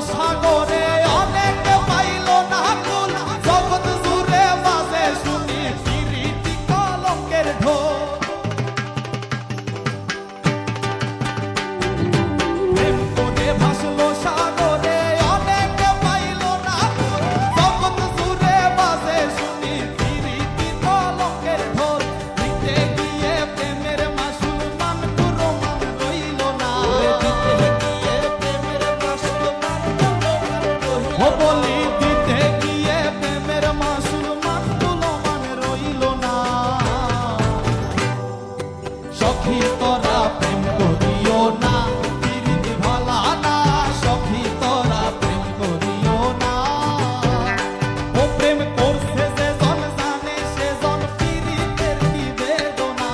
সাগরে অনেক পাইল না কুল জগৎ জুড়ে বাজে শুনি পিরিতি কলঙ্কের ঢোল প্রেম করে ভাসলো সাগরে অনেক পাইল না কুল জগৎ জুড়ে বাজে শুনি পিরিতি কলঙ্কের ঢোল দিতে গিয়ে প্রেমের মাসুল মান পুরো মান রইল না ও বলি দিতে গিয়ে প্রেমের মাসুল মান তুলো মান রইল না সখী তোরা প্রেম করিও না পিরিতি ভালা না সখী তোরা প্রেম করিও না ও প্রেম করছে যে জন জানে সে জন পিরিতের কি বেদনা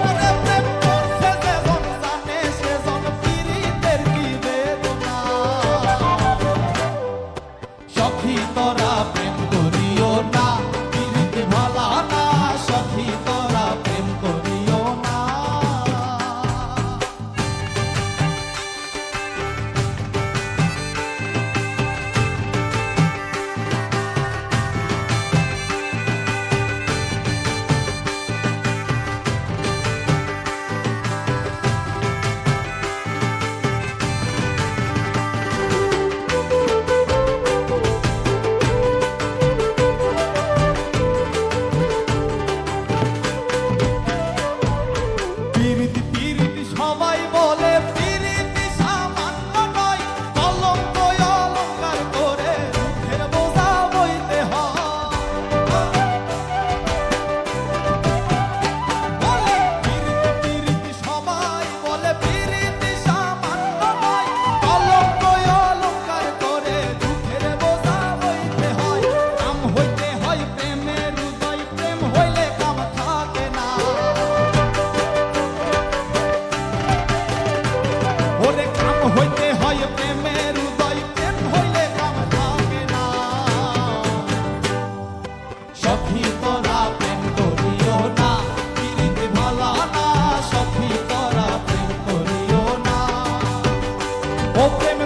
ওরে প্রেম করছে যে জন জানে সে জন পিরিতের কি বেদনা সখী তোরা প্রেম করিও না পিরিতি ভালা না সখী তোরা প্রেম করিও না পিরিতি পিরিতি সবাই বলে পিরিতি সামান্য নয় কলঙ্ক অলঙ্কার করে দুঃখের বোঝা বইতে হয় বলে পিরিতি পিরিতি সবাই বলে পিরিতি সামান্য নয় কলঙ্ক অলঙ্কার করে দুঃখের বোঝা বইতে হয় কাম হইতে হয় প্রেমের হৃদয় প্রেম হইলে কাম থাকে না ওরে কাম হইতে হয় প্রেমের হৃদয় প্রেম হইলে কাম থাকে না সখী তোরা প্রেম করিও না পিরিতি ভালা না সখী তোরা প্রেম করিও না ও প্রেম